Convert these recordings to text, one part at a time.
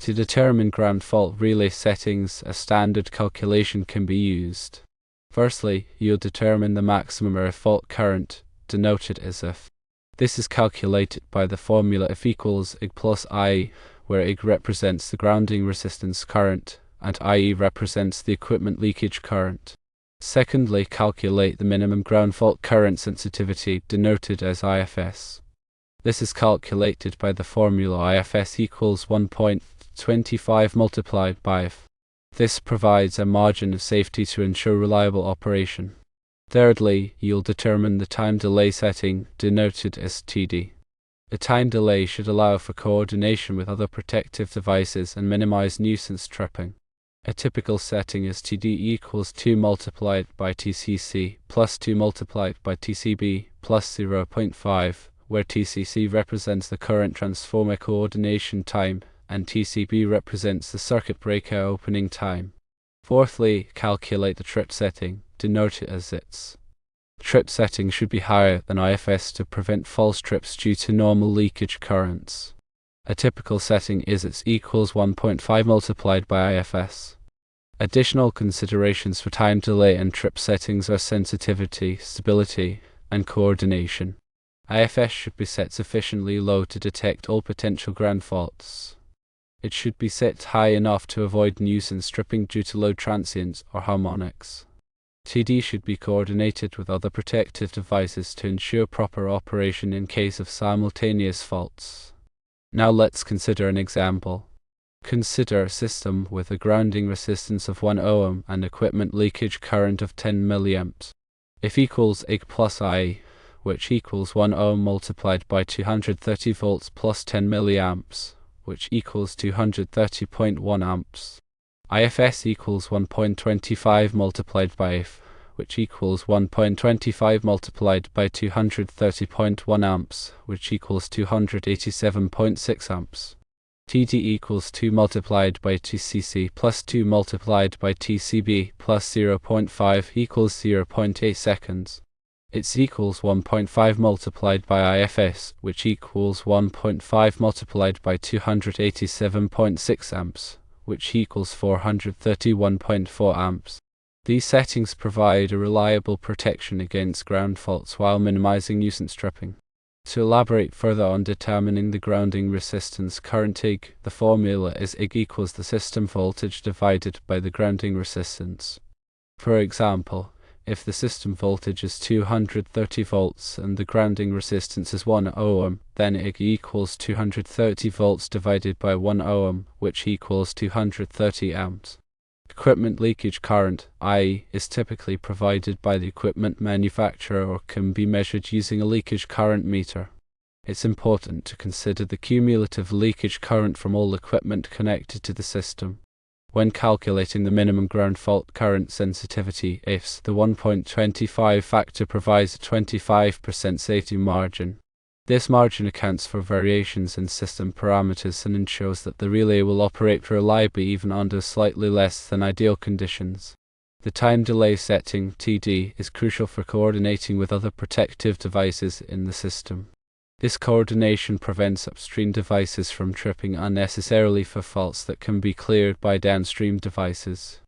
To determine ground fault relay settings, a standard calculation can be used. Firstly, you'll determine the maximum error fault current, denoted as if. This is calculated by the formula if equals ig plus I, where ig represents the grounding resistance current, and IE represents the equipment leakage current. Secondly, calculate the minimum ground fault current sensitivity, denoted as IFS. This is calculated by the formula IFS equals 1.25 multiplied by F. This provides a margin of safety to ensure reliable operation. Thirdly, you'll determine the time delay setting, denoted as TD. A time delay should allow for coordination with other protective devices and minimize nuisance tripping. A typical setting is TD equals 2 multiplied by TCC plus 2 multiplied by TCB plus 0.5, where TCC represents the current transformer coordination time and TCB represents the circuit breaker opening time. Fourthly, calculate the trip setting, denoted as ITS. Trip setting should be higher than IFS to prevent false trips due to normal leakage currents. A typical setting is ITS equals 1.5 multiplied by IFS. Additional considerations for time delay and trip settings are sensitivity, stability, and coordination. IFS should be set sufficiently low to detect all potential ground faults. It should be set high enough to avoid nuisance tripping due to load transients or harmonics. TD should be coordinated with other protective devices to ensure proper operation in case of simultaneous faults. Now let's consider an example. Consider a system with a grounding resistance of 1 ohm and equipment leakage current of 10 mA. If equals ig plus I, which equals 1 ohm multiplied by 230 volts plus 10 milliamps, which equals 230.1 amps. IFS equals 1.25 multiplied by F, which equals 1.25 multiplied by 230.1 amps, which equals 287.6 amps. TD equals 2 multiplied by TCC plus 2 multiplied by TCB plus 0.5 equals 0.8 seconds. It equals 1.5 multiplied by IFS, which equals 1.5 multiplied by 287.6 amps, which equals 431.4 amps. These settings provide a reliable protection against ground faults while minimizing nuisance tripping. To elaborate further on determining the grounding resistance current ig, the formula is ig equals the system voltage divided by the grounding resistance. For example, if the system voltage is 230 volts and the grounding resistance is 1 ohm, then ig equals 230 volts divided by 1 ohm, which equals 230 amps. Equipment leakage current, I, is typically provided by the equipment manufacturer or can be measured using a leakage current meter. It's important to consider the cumulative leakage current from all equipment connected to the system. When calculating the minimum ground fault current sensitivity IFS, the 1.25 factor provides a 25% safety margin. This margin accounts for variations in system parameters and ensures that the relay will operate reliably even under slightly less than ideal conditions. The time delay setting, TD, is crucial for coordinating with other protective devices in the system. This coordination prevents upstream devices from tripping unnecessarily for faults that can be cleared by downstream devices.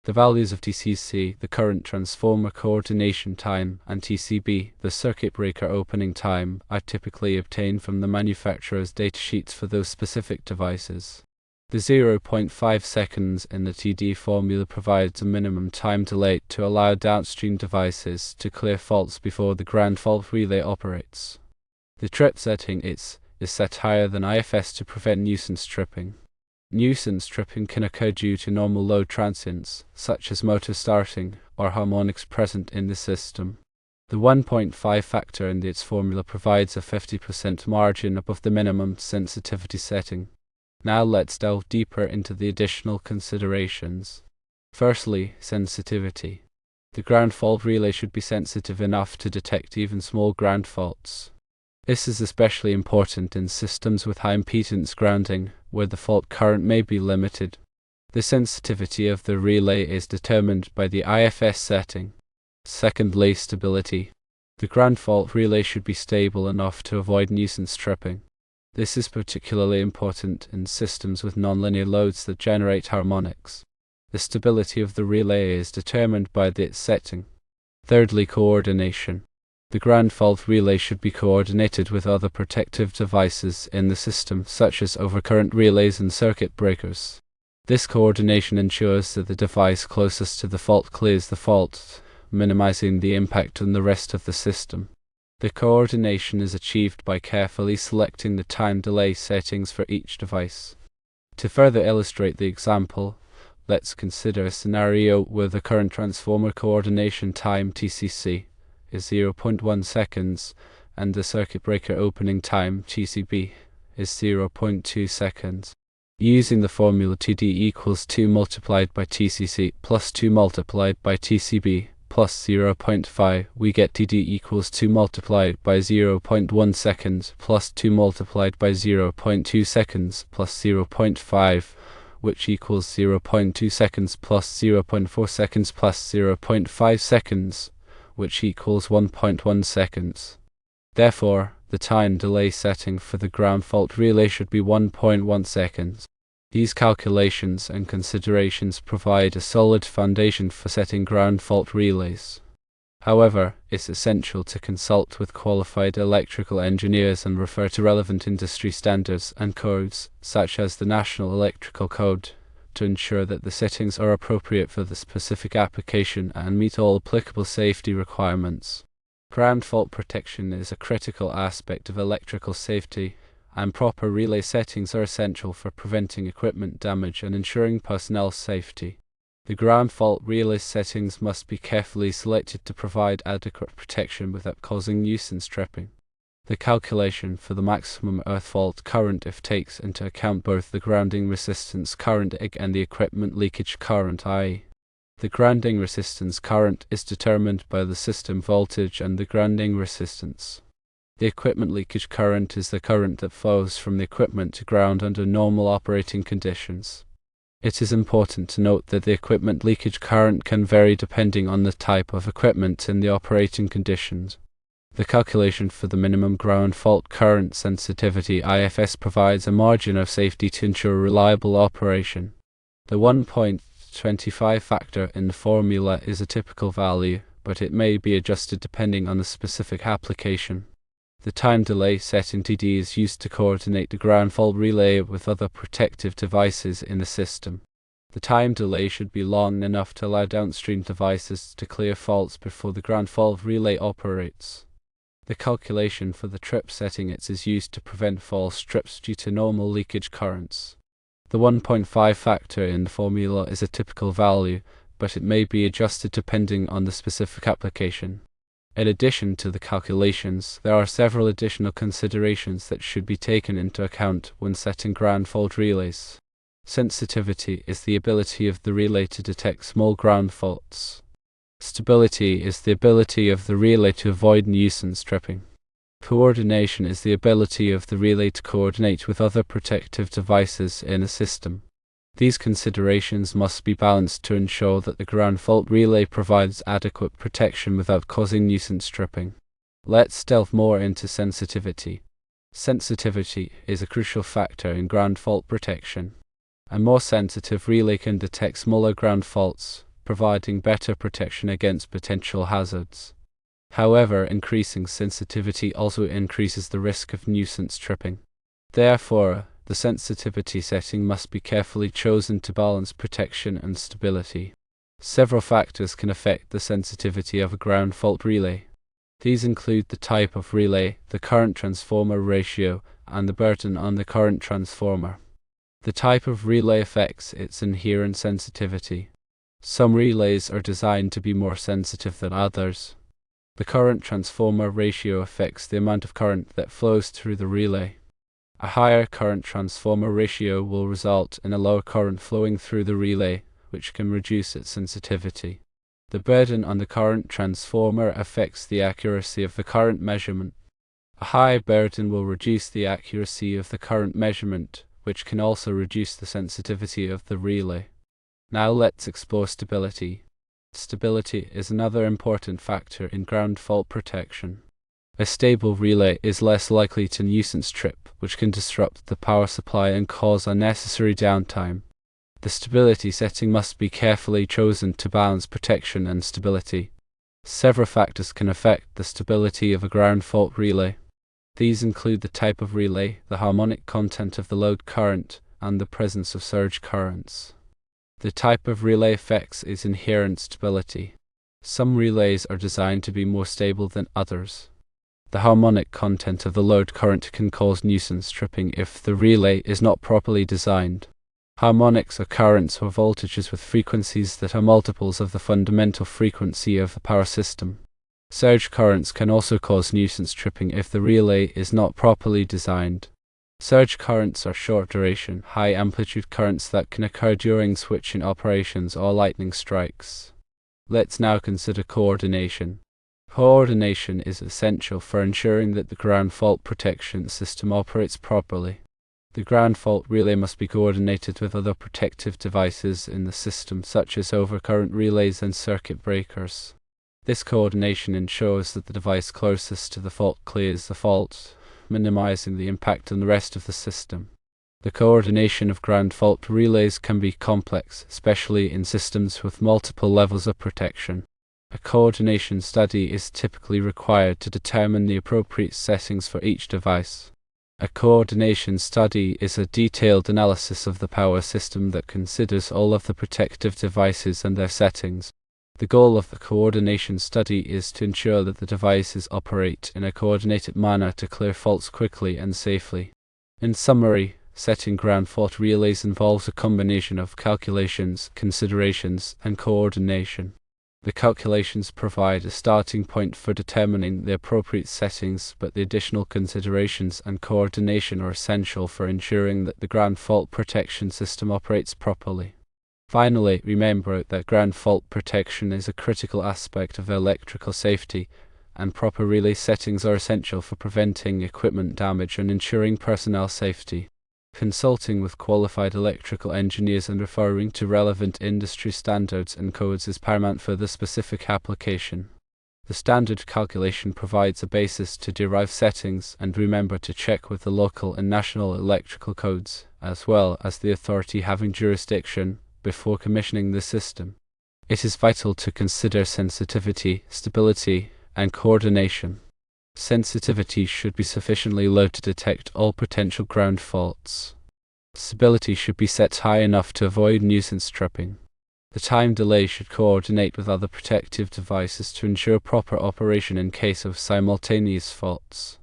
The values of TCC, the current transformer coordination time, and TCB, the circuit breaker opening time, are typically obtained from the manufacturer's datasheets for those specific devices. The 0.5 seconds in the TD formula provides a minimum time delay to allow downstream devices to clear faults before the ground fault relay operates. The trip setting is set higher than IFS to prevent nuisance tripping. Nuisance tripping can occur due to normal load transients, such as motor starting, or harmonics present in the system. The 1.5 factor in its formula provides a 50% margin above the minimum sensitivity setting. Now let's delve deeper into the additional considerations. Firstly, sensitivity. The ground fault relay should be sensitive enough to detect even small ground faults. This is especially important in systems with high impedance grounding, where the fault current may be limited. The sensitivity of the relay is determined by the IFS setting. Secondly, stability. The ground fault relay should be stable enough to avoid nuisance tripping. This is particularly important in systems with nonlinear loads that generate harmonics. The stability of the relay is determined by its setting. Thirdly, coordination. The ground fault relay should be coordinated with other protective devices in the system, such as overcurrent relays and circuit breakers. This coordination ensures that the device closest to the fault clears the fault, minimizing the impact on the rest of the system. The coordination is achieved by carefully selecting the time delay settings for each device. To further illustrate the example, let's consider a scenario where the current transformer coordination time TCC is 0.1 seconds and the circuit breaker opening time TCB is 0.2 seconds. Using the formula TD equals 2 multiplied by TCC plus 2 multiplied by TCB plus 0.5, we get TD equals 2 multiplied by 0.1 seconds plus 2 multiplied by 0.2 seconds plus 0.5, which equals 0.2 seconds plus 0.4 seconds plus 0.5 seconds, which equals 1.1 seconds. Therefore, the time delay setting for the ground fault relay should be 1.1 seconds. These calculations and considerations provide a solid foundation for setting ground fault relays. However, it's essential to consult with qualified electrical engineers and refer to relevant industry standards and codes, such as the National Electrical Code, to ensure that the settings are appropriate for the specific application and meet all applicable safety requirements. Ground fault protection is a critical aspect of electrical safety, and proper relay settings are essential for preventing equipment damage and ensuring personnel safety. The ground fault relay settings must be carefully selected to provide adequate protection without causing nuisance tripping. The calculation for the maximum earth fault current takes into account both the grounding resistance current and the equipment leakage current i.e. The grounding resistance current is determined by the system voltage and the grounding resistance. The equipment leakage current is the current that flows from the equipment to ground under normal operating conditions. It is important to note that the equipment leakage current can vary depending on the type of equipment and the operating conditions. The calculation for the minimum ground fault current sensitivity IFS provides a margin of safety to ensure reliable operation. The 1.25 factor in the formula is a typical value, but it may be adjusted depending on the specific application. The time delay setting TD is used to coordinate the ground fault relay with other protective devices in the system. The time delay should be long enough to allow downstream devices to clear faults before the ground fault relay operates. The calculation for the trip setting is used to prevent false trips due to normal leakage currents. The 1.5 factor in the formula is a typical value, but it may be adjusted depending on the specific application. In addition to the calculations, there are several additional considerations that should be taken into account when setting ground fault relays. Sensitivity is the ability of the relay to detect small ground faults. Stability is the ability of the relay to avoid nuisance tripping. Coordination is the ability of the relay to coordinate with other protective devices in a system. These considerations must be balanced to ensure that the ground fault relay provides adequate protection without causing nuisance tripping. Let's delve more into sensitivity. Sensitivity is a crucial factor in ground fault protection. A more sensitive relay can detect smaller ground faults, providing better protection against potential hazards. However, increasing sensitivity also increases the risk of nuisance tripping. Therefore, the sensitivity setting must be carefully chosen to balance protection and stability. Several factors can affect the sensitivity of a ground fault relay. These include the type of relay, the current transformer ratio, and the burden on the current transformer. The type of relay affects its inherent sensitivity. Some relays are designed to be more sensitive than others. The current transformer ratio affects the amount of current that flows through the relay. A higher current transformer ratio will result in a lower current flowing through the relay, which can reduce its sensitivity. The burden on the current transformer affects the accuracy of the current measurement. A high burden will reduce the accuracy of the current measurement, which can also reduce the sensitivity of the relay. Now let's explore stability. Stability is another important factor in ground fault protection. A stable relay is less likely to nuisance trip, which can disrupt the power supply and cause unnecessary downtime. The stability setting must be carefully chosen to balance protection and stability. Several factors can affect the stability of a ground fault relay. These include the type of relay, the harmonic content of the load current, and the presence of surge currents. The type of relay affects its inherent stability. Some relays are designed to be more stable than others. The harmonic content of the load current can cause nuisance tripping if the relay is not properly designed. Harmonics are currents or voltages with frequencies that are multiples of the fundamental frequency of the power system. Surge currents can also cause nuisance tripping if the relay is not properly designed. Surge currents are short-duration, high-amplitude currents that can occur during switching operations or lightning strikes. Let's now consider coordination. Coordination is essential for ensuring that the ground fault protection system operates properly. The ground fault relay must be coordinated with other protective devices in the system, such as overcurrent relays and circuit breakers. This coordination ensures that the device closest to the fault clears the fault, minimizing the impact on the rest of the system. The coordination of ground fault relays can be complex, especially in systems with multiple levels of protection. A coordination study is typically required to determine the appropriate settings for each device. A coordination study is a detailed analysis of the power system that considers all of the protective devices and their settings. The goal of the coordination study is to ensure that the devices operate in a coordinated manner to clear faults quickly and safely. In summary, setting ground fault relays involves a combination of calculations, considerations, and coordination. The calculations provide a starting point for determining the appropriate settings, but the additional considerations and coordination are essential for ensuring that the ground fault protection system operates properly. Finally, remember that ground fault protection is a critical aspect of electrical safety, and proper relay settings are essential for preventing equipment damage and ensuring personnel safety. Consulting with qualified electrical engineers and referring to relevant industry standards and codes is paramount for the specific application. The standard calculation provides a basis to derive settings, and remember to check with the local and national electrical codes, as well as the authority having jurisdiction, before commissioning the system. It is vital to consider sensitivity, stability, and coordination. Sensitivity should be sufficiently low to detect all potential ground faults. Stability should be set high enough to avoid nuisance tripping. The time delay should coordinate with other protective devices to ensure proper operation in case of simultaneous faults.